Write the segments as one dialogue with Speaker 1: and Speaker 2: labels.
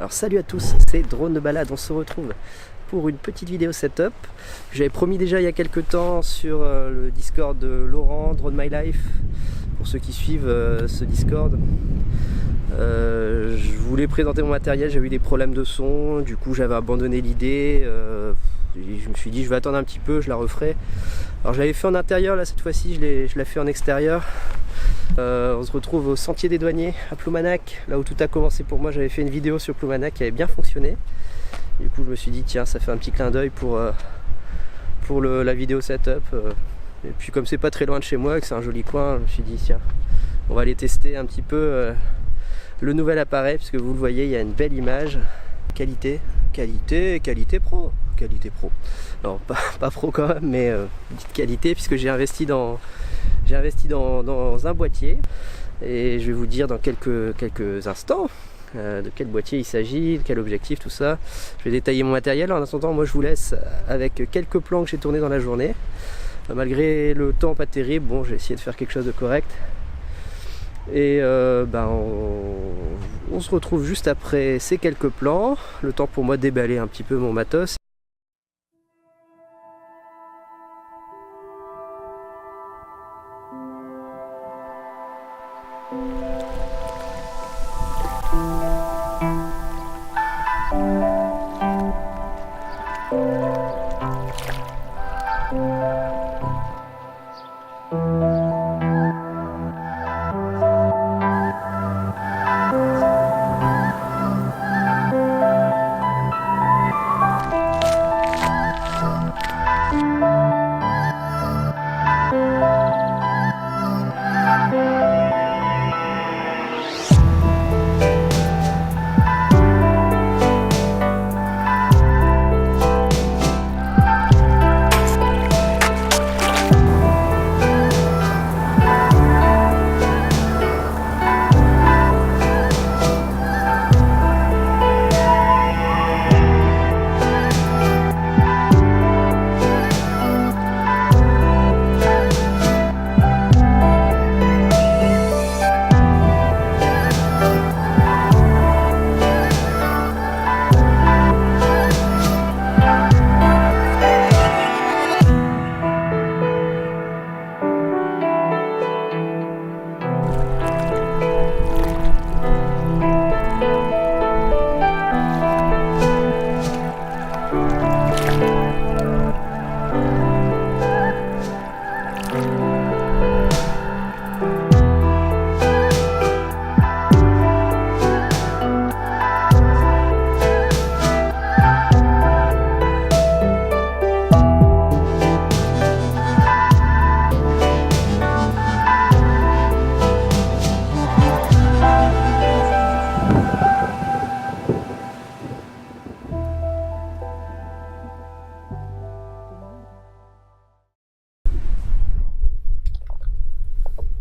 Speaker 1: Alors salut à tous, c'est Drone de Balade, on se retrouve pour une petite vidéo setup. J'avais promis déjà il y a quelques temps sur le Discord de Laurent, Drone My Life, pour ceux qui suivent ce Discord. Je voulais présenter mon matériel, j'avais eu des problèmes de son, du coup j'avais abandonné l'idée. Je me suis dit je vais attendre un petit peu, je la referai. Alors je l'avais fait en intérieur, là cette fois-ci je l'ai fait en extérieur. On se retrouve au Sentier des Douaniers à Ploumanac, là où tout a commencé pour moi. J'avais fait une vidéo sur Ploumanac qui avait bien fonctionné. Du coup je me suis dit tiens, ça fait un petit clin d'œil pour la vidéo setup. Et puis comme c'est pas très loin de chez moi, que c'est un joli coin, je me suis dit tiens, on va aller tester un petit peu le nouvel appareil, puisque vous le voyez, il y a une belle image. Qualité pro. Alors pas pro quand même, mais petite qualité, puisque j'ai investi dans un boîtier, et je vais vous dire dans quelques instants de quel boîtier il s'agit, de quel objectif, tout ça. Je vais détailler mon matériel. En attendant, moi je vous laisse avec quelques plans que j'ai tournés dans la journée. Malgré le temps pas terrible, bon, j'ai essayé de faire quelque chose de correct. Et on se retrouve juste après ces quelques plans, le temps pour moi de déballer un petit peu mon matos.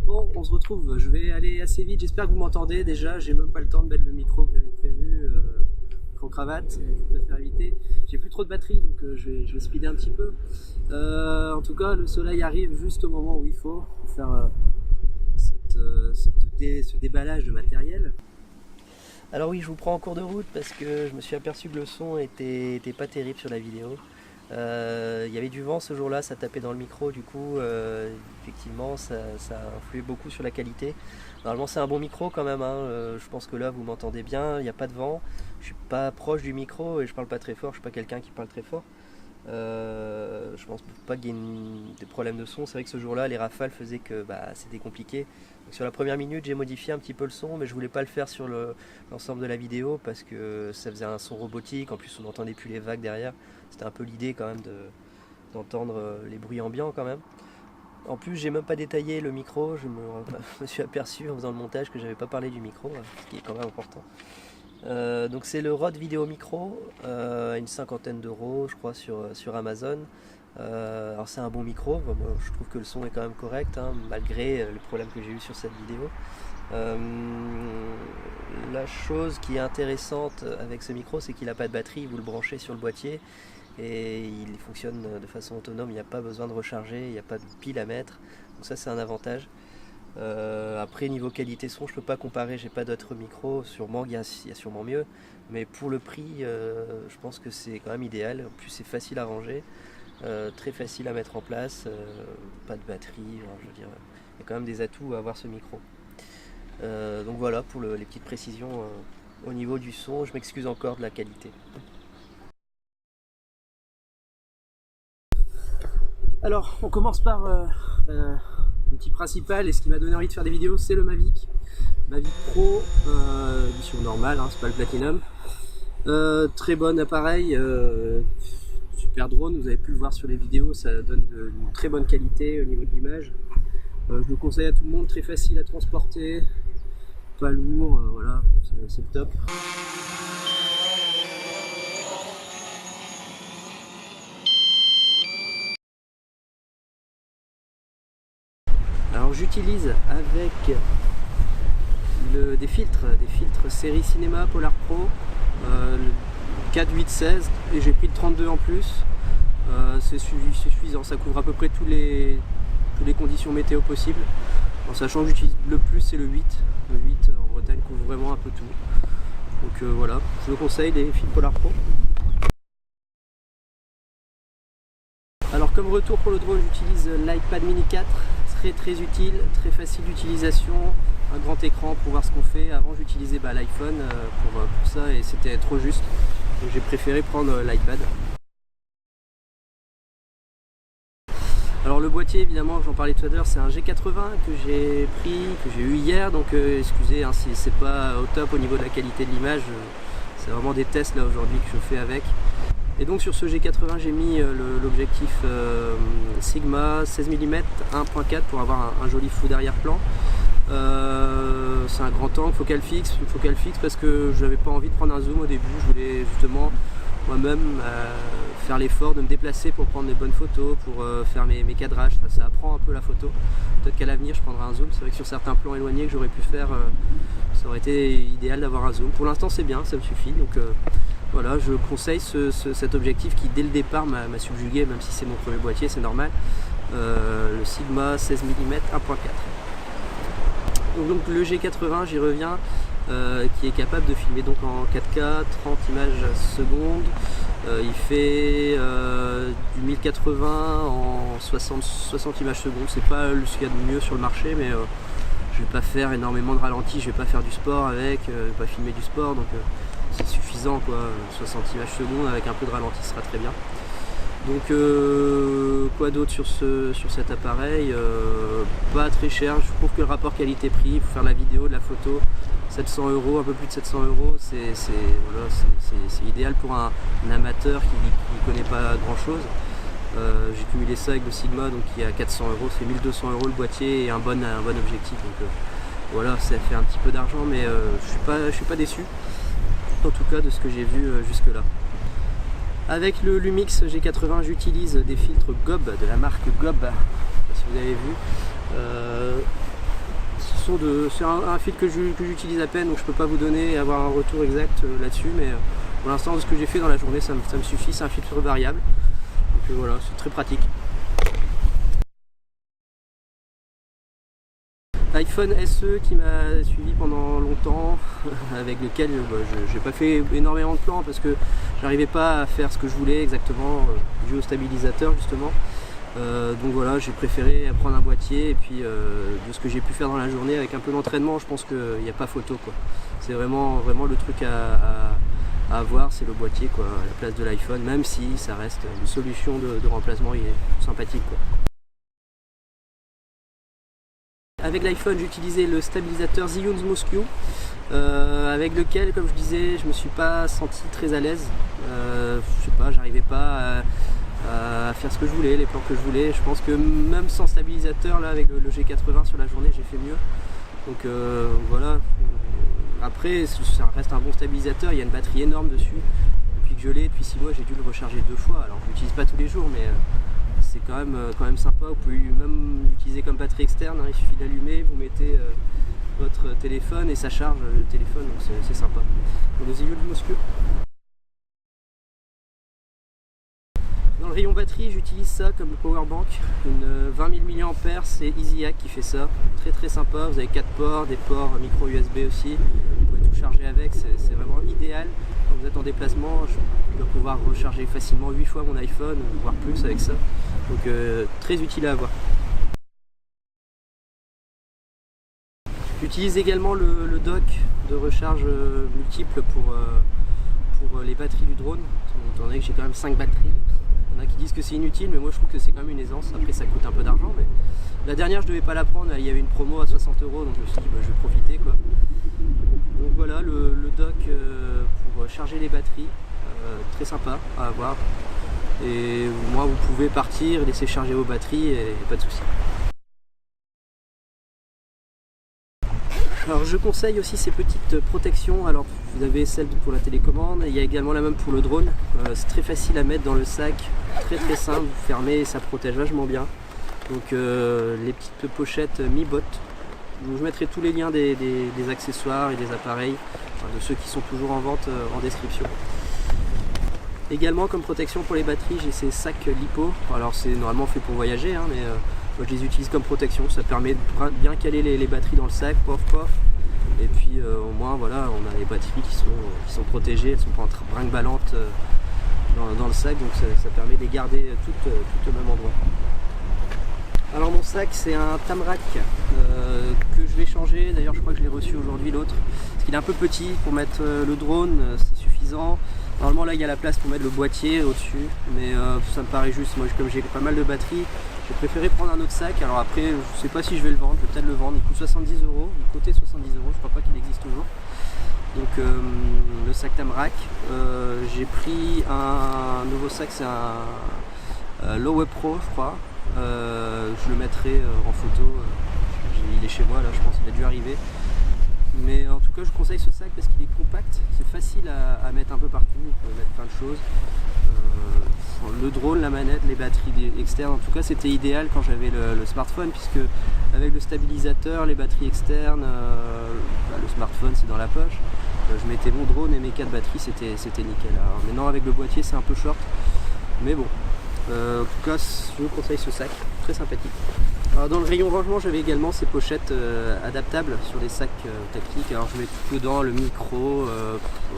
Speaker 1: Bon, on se retrouve, je vais aller assez vite, j'espère que vous m'entendez déjà, j'ai même pas le temps de mettre le micro que j'avais prévu, en cravate, je préfère éviter. J'ai plus trop de batterie, donc je vais speeder un petit peu. En tout cas, le soleil arrive juste au moment où il faut pour faire ce déballage de matériel. Alors oui, je vous prends en cours de route parce que je me suis aperçu que le son était pas terrible sur la vidéo. Il y avait du vent ce jour-là, ça tapait dans le micro, du coup effectivement ça a influé beaucoup sur la qualité. Normalement c'est un bon micro quand même, hein. Je pense que là vous m'entendez bien, il n'y a pas de vent, je suis pas proche du micro et je parle pas très fort, je suis pas quelqu'un qui parle très fort. Je pense pas qu'il y ait des problèmes de son. C'est vrai que ce jour-là les rafales faisaient que c'était compliqué. Donc, sur la première minute j'ai modifié un petit peu le son, mais je voulais pas le faire sur l'ensemble de la vidéo parce que ça faisait un son robotique, en plus on n'entendait plus les vagues derrière. C'était un peu l'idée quand même d'entendre les bruits ambiants quand même. En plus j'ai même pas détaillé le micro, je me suis aperçu en faisant le montage que j'avais pas parlé du micro, ce qui est quand même important. Donc c'est le Rode Vidéo Micro, à une cinquantaine d'euros je crois sur Amazon. Alors c'est un bon micro, moi, je trouve que le son est quand même correct, hein, malgré les problèmes que j'ai eu sur cette vidéo. La chose qui est intéressante avec ce micro, c'est qu'il n'a pas de batterie, vous le branchez sur le boîtier et il fonctionne de façon autonome, il n'y a pas besoin de recharger, il n'y a pas de pile à mettre, donc ça c'est un avantage. Après niveau qualité son, je peux pas comparer, j'ai pas d'autres micros, sûrement il y a sûrement mieux, mais pour le prix, je pense que c'est quand même idéal. En plus c'est facile à ranger, très facile à mettre en place, pas de batterie, je veux dire, il y a quand même des atouts à avoir ce micro. Donc voilà pour les petites précisions au niveau du son. Je m'excuse encore de la qualité. Alors on commence par l'outil principal, et ce qui m'a donné envie de faire des vidéos, c'est le Mavic Pro, édition normale, hein, c'est pas le Platinum. Très bon appareil, super drone, vous avez pu le voir sur les vidéos, ça donne une très bonne qualité au niveau de l'image. Je le conseille à tout le monde, très facile à transporter, pas lourd, voilà, c'est top. Alors j'utilise avec des filtres série cinéma Polar Pro, 4, 8, 16, et j'ai pris le 32 en plus. C'est suffisant, ça couvre à peu près toutes les conditions météo possibles, en sachant que j'utilise le plus c'est le 8. Le 8 en Bretagne couvre vraiment un peu tout. Donc voilà, je vous conseille les filtres Polar Pro. Alors comme retour pour le drone, j'utilise l'iPad mini 4, très utile, très facile d'utilisation, un grand écran pour voir ce qu'on fait. Avant j'utilisais l'iPhone pour ça et c'était trop juste, donc j'ai préféré prendre l'iPad. Alors le boîtier, évidemment, j'en parlais tout à l'heure, c'est un G80 que j'ai eu hier, donc excusez hein, si c'est pas au top au niveau de la qualité de l'image, c'est vraiment des tests là aujourd'hui que je fais avec. Et donc sur ce G80 j'ai mis l'objectif Sigma 16 mm 1.4 pour avoir un joli flou d'arrière-plan. C'est un grand angle, focale fixe parce que je n'avais pas envie de prendre un zoom au début, je voulais justement moi-même faire l'effort de me déplacer pour prendre des bonnes photos, pour faire mes cadrages, ça apprend un peu la photo. Peut-être qu'à l'avenir je prendrai un zoom, c'est vrai que sur certains plans éloignés que j'aurais pu faire, ça aurait été idéal d'avoir un zoom. Pour l'instant c'est bien, ça me suffit, donc voilà, je conseille cet objectif qui dès le départ m'a subjugué, même si c'est mon premier boîtier, c'est normal, le Sigma 16 mm 1.4. Donc le G80, j'y reviens, qui est capable de filmer donc en 4K, 30 images secondes. Il fait du 1080 en 60 images secondes. C'est pas ce qu'il y a de mieux sur le marché, mais je vais pas faire énormément de ralenti, je vais pas faire du sport avec, je vais pas filmer du sport, donc c'est suffisant quoi. 60 images secondes avec un peu de ralenti sera très bien. Donc quoi d'autre sur cet appareil, pas très cher. Je trouve que le rapport qualité-prix pour faire la vidéo, de la photo, 700 €, un peu plus de 700 €, c'est idéal pour un amateur qui ne connaît pas grand chose. J'ai cumulé ça avec le Sigma, donc qui est à 400 €, c'est 1200 € le boîtier et un bon objectif. Donc voilà, ça fait un petit peu d'argent, mais je suis pas déçu, en tout cas de ce que j'ai vu jusque là. Avec le Lumix G80, j'utilise des filtres Gob, de la marque Gob, je ne sais pas si vous avez vu. C'est un filtre que j'utilise à peine, donc je ne peux pas vous donner et avoir un retour exact là-dessus, mais pour l'instant, ce que j'ai fait dans la journée, ça me suffit, c'est un filtre variable. Donc voilà, c'est très pratique. L'iPhone SE qui m'a suivi pendant longtemps, avec lequel j'ai pas fait énormément de plans parce que j'arrivais pas à faire ce que je voulais exactement, dû au stabilisateur justement. Donc voilà, j'ai préféré prendre un boîtier et puis de ce que j'ai pu faire dans la journée avec un peu d'entraînement, je pense qu'il n'y a pas photo quoi. C'est vraiment le truc à avoir, c'est le boîtier quoi, à la place de l'iPhone, même si ça reste une solution de remplacement sympathique quoi. Avec l'iPhone, j'utilisais le stabilisateur Zhiyun Smooth Q, avec lequel, comme je disais, je me suis pas senti très à l'aise. Je sais pas, j'arrivais pas à faire ce que je voulais, les plans que je voulais. Je pense que même sans stabilisateur, là, avec le G80 sur la journée, j'ai fait mieux. Donc voilà. Après, ça reste un bon stabilisateur. Il y a une batterie énorme dessus. Depuis que je l'ai, depuis 6 mois, j'ai dû le recharger 2 fois. Alors, je l'utilise pas tous les jours, mais c'est quand même sympa. Vous pouvez même l'utiliser comme batterie externe, hein. Il suffit d'allumer, vous mettez votre téléphone et ça charge le téléphone, donc c'est sympa. Donc, les yeux de Moscou. Dans le rayon batterie, j'utilise ça comme powerbank, une 20 000 mAh, c'est EasyHack qui fait ça, très sympa. Vous avez 4 ports, des ports micro USB aussi, vous pouvez tout charger avec, c'est vraiment idéal. Quand vous êtes en déplacement, je dois pouvoir recharger facilement 8 fois mon iPhone, voire plus avec ça, donc très utile à avoir. J'utilise également le dock de recharge multiple pour les batteries du drone, étant donné que j'ai quand même 5 batteries. Il y en a qui disent que c'est inutile, mais moi je trouve que c'est quand même une aisance. Après ça coûte un peu d'argent, mais la dernière je devais pas la prendre, il y avait une promo à 60 €, donc je me suis dit bah, je vais profiter quoi. Donc voilà le dock pour charger les batteries, très sympa à avoir. Et moi vous pouvez partir, laisser charger vos batteries et pas de souci. Alors je conseille aussi ces petites protections. Alors vous avez celle pour la télécommande, il y a également la même pour le drone. C'est très facile à mettre dans le sac, très simple, vous fermez et ça protège vachement bien. Donc les petites pochettes Mi-Bot. Je mettrai tous les liens des accessoires et des appareils, enfin, de ceux qui sont toujours en vente en description. Également comme protection pour les batteries, j'ai ces sacs LiPo. Alors c'est normalement fait pour voyager, hein, mais moi je les utilise comme protection. Ça permet de bien caler les batteries dans le sac, pof. Et puis au moins voilà, on a les batteries qui sont protégées, elles ne sont pas brinque-ballantes dans le sac, donc ça permet de les garder toutes au même endroit. Alors mon sac c'est un Tamrac que je vais changer, d'ailleurs je crois que je l'ai reçu aujourd'hui l'autre, parce qu'il est un peu petit pour mettre le drone, c'est suffisant. Normalement là il y a la place pour mettre le boîtier au-dessus, mais ça me paraît juste, moi comme j'ai pas mal de batteries, j'ai préféré prendre un autre sac. Alors après je sais pas si je vais le vendre, je vais peut-être le vendre, il coûte 70 €, il coûtait 70 €, je crois pas qu'il existe toujours. Donc le sac Tamrac, j'ai pris un nouveau sac, c'est un Lowe Pro je crois. Je le mettrai en photo, il est chez moi là, je pense qu'il a dû arriver. Mais en tout cas je conseille ce sac parce qu'il est compact, c'est facile à mettre un peu partout, vous pouvez mettre plein de choses. Le drone, la manette, les batteries externes, en tout cas c'était idéal quand j'avais le smartphone, puisque avec le stabilisateur, les batteries externes, le smartphone c'est dans la poche. Je mettais mon drone et mes 4 batteries, c'était nickel. Alors maintenant avec le boîtier c'est un peu short, mais bon. En tout cas, je vous conseille ce sac, très sympathique. Alors, dans le rayon rangement, j'avais également ces pochettes adaptables sur des sacs tactiques. Alors je mets tout dedans, le micro,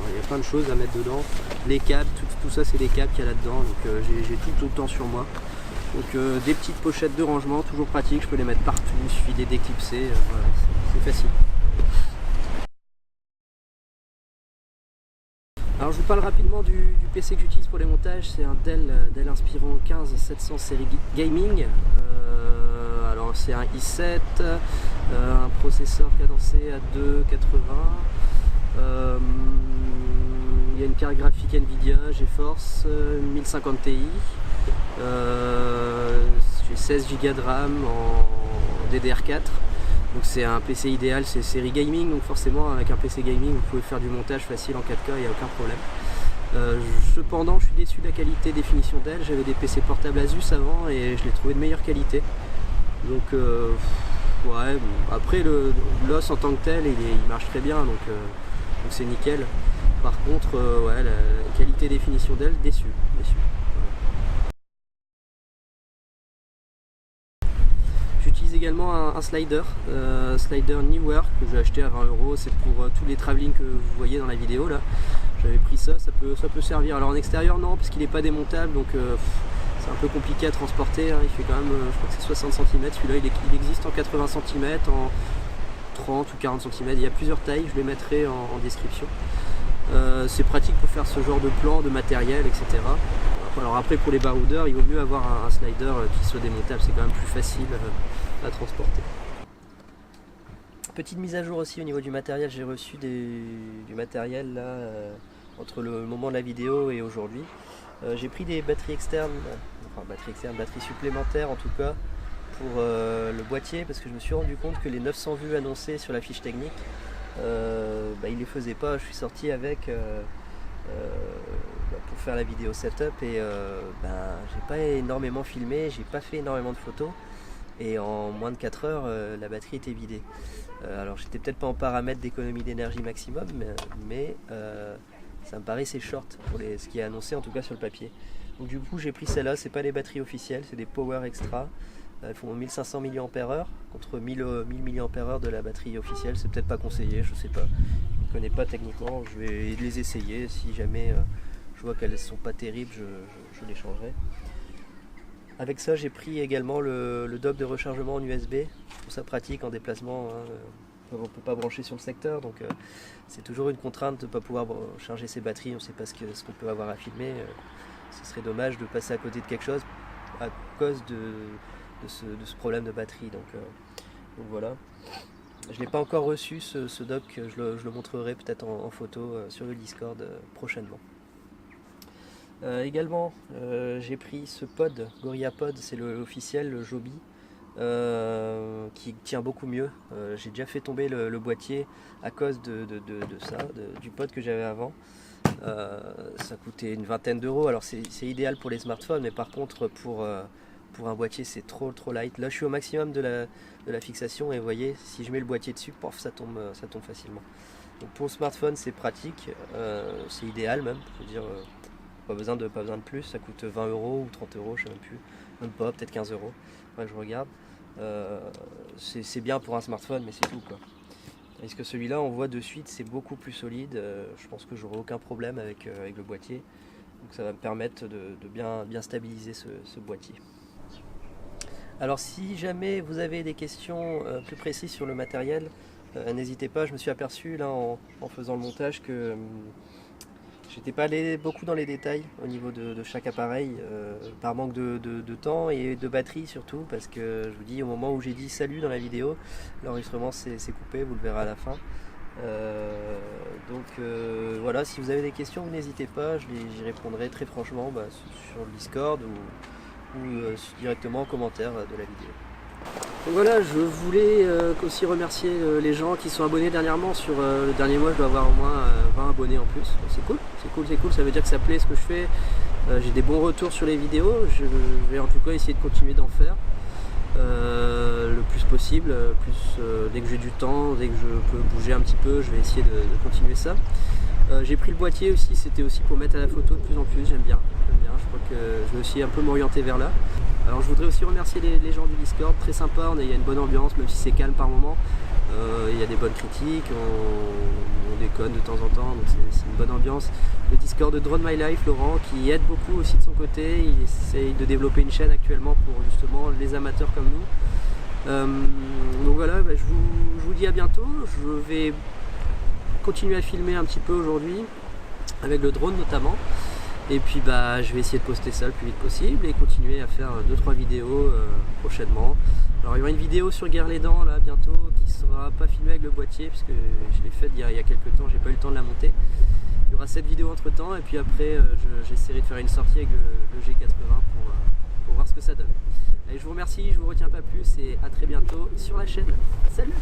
Speaker 1: il y a plein de choses à mettre dedans. Les câbles, tout ça c'est des câbles qu'il y a là-dedans, donc j'ai tout autant sur moi. Donc des petites pochettes de rangement, toujours pratiques, je peux les mettre partout, il suffit de les déclipser, voilà, c'est facile. Alors je vous parle rapidement du PC que j'utilise pour les montages, c'est un Dell Inspiron 15700 série gaming. Alors c'est un i7, un processeur cadencé à 2,80. Il y a une carte graphique Nvidia GeForce 1050 Ti. J'ai 16 Go de RAM en DDR4. Donc c'est un PC idéal, c'est série gaming, donc forcément avec un PC gaming vous pouvez faire du montage facile en 4K, il n'y a aucun problème. Cependant je suis déçu de la qualité définition Dell, j'avais des PC portables Asus avant et je les trouvais de meilleure qualité. Donc ouais, après l'os en tant que tel il marche très bien, donc c'est nickel. Par contre ouais, la qualité définition Dell, déçu. J'utilise également un slider Neewer que j'ai acheté à 20 €, c'est pour tous les travelling que vous voyez dans la vidéo là. J'avais pris ça, ça peut servir. Alors en extérieur non, parce qu'il n'est pas démontable, donc c'est un peu compliqué à transporter, hein. Il fait quand même, je crois que c'est 60 cm, celui-là il existe en 80 cm, en 30 ou 40 cm, il y a plusieurs tailles, je les mettrai en description. C'est pratique pour faire ce genre de plan, de matériel, etc. Alors après pour les baroudeurs, il vaut mieux avoir un slider qui soit démontable, c'est quand même plus facile à transporter. Petite mise à jour aussi au niveau du matériel, j'ai reçu du matériel là, entre le moment de la vidéo et aujourd'hui. J'ai pris des batteries externes, batteries supplémentaires en tout cas, pour le boîtier, parce que je me suis rendu compte que les 900 vues annoncées sur la fiche technique, il les faisait pas. Je suis sorti avec pour faire la vidéo setup et j'ai pas énormément filmé, j'ai pas fait énormément de photos et en moins de 4 heures la batterie était vidée. Alors j'étais peut-être pas en paramètre d'économie d'énergie maximum, mais ça me paraissait short pour ce qui est annoncé en tout cas sur le papier. Donc du coup j'ai pris celle-là, c'est pas les batteries officielles, c'est des Power Extra. Elles font 1500 mAh contre 1000 mAh de la batterie officielle. C'est peut-être pas conseillé, je sais pas. Je ne connais pas techniquement, je vais les essayer. Si jamais je vois qu'elles sont pas terribles, je les changerai. Avec ça j'ai pris également le dock de rechargement en USB. Je trouve ça pratique en déplacement, hein. On ne peut pas brancher sur le secteur, donc c'est toujours une contrainte de ne pas pouvoir charger ses batteries. On ne sait pas ce qu'on peut avoir à filmer. Ce serait dommage de passer à côté de quelque chose à cause de ce problème de batterie. Donc voilà. Je n'ai pas encore reçu ce dock, je le montrerai peut-être en photo sur le Discord prochainement. Également j'ai pris ce pod, GorillaPod, c'est l'officiel, le Joby, qui tient beaucoup mieux. J'ai déjà fait tomber le boîtier à cause du pod que j'avais avant. Ça coûtait une vingtaine d'euros. Alors c'est idéal pour les smartphones, mais par contre pour un boîtier c'est trop light. Là je suis au maximum de la fixation et vous voyez, si je mets le boîtier dessus, pof, ça tombe facilement. Donc pour le smartphone c'est pratique, c'est idéal même, je veux dire, pas besoin de plus. Ça coûte 20 euros ou 30 euros, je sais même plus, même pas, peut-être 15 euros. Ouais, je regarde. C'est bien pour un smartphone, mais c'est tout quoi. Tandis que celui-là, on voit de suite, c'est beaucoup plus solide. Je pense que j'aurai aucun problème avec le boîtier. Donc ça va me permettre de bien stabiliser ce boîtier. Alors si jamais vous avez des questions plus précises sur le matériel, n'hésitez pas. Je me suis aperçu là en faisant le montage que j'étais pas allé beaucoup dans les détails au niveau de chaque appareil, par manque de temps et de batterie surtout, parce que je vous dis, au moment où j'ai dit salut dans la vidéo, l'enregistrement s'est coupé, vous le verrez à la fin. Voilà, si vous avez des questions, n'hésitez pas, j'y répondrai très franchement sur le Discord ou directement en commentaire de la vidéo. Donc voilà, je voulais aussi remercier les gens qui sont abonnés dernièrement. Sur le dernier mois, je dois avoir au moins 20 abonnés en plus. C'est cool, ça veut dire que ça plaît ce que je fais. J'ai des bons retours sur les vidéos, je vais en tout cas essayer de continuer d'en faire le plus possible, dès que j'ai du temps, dès que je peux bouger un petit peu, je vais essayer de continuer ça. J'ai pris le boîtier aussi, c'était aussi pour mettre à la photo de plus en plus, j'aime bien, je crois que je vais aussi un peu m'orienter vers là. Alors je voudrais aussi remercier les gens du Discord, très sympa, il y a une bonne ambiance, même si c'est calme par moment. Il y a des bonnes critiques, on déconne de temps en temps, donc c'est une bonne ambiance. Le Discord de Drone My Life, Laurent, qui aide beaucoup aussi de son côté, il essaye de développer une chaîne actuellement pour justement les amateurs comme nous. Donc voilà, je vous dis à bientôt. Je vais continuer à filmer un petit peu aujourd'hui, avec le drone notamment. Et puis je vais essayer de poster ça le plus vite possible et continuer à faire 2-3 vidéos prochainement. Alors il y aura une vidéo sur Guerre-les-Dents là bientôt qui sera pas filmée avec le boîtier puisque je l'ai faite il y a quelques temps, j'ai pas eu le temps de la monter. Il y aura cette vidéo entre temps et puis après j'essaierai de faire une sortie avec le G80 pour voir ce que ça donne. Allez, je vous remercie, je vous retiens pas plus et à très bientôt sur la chaîne. Salut!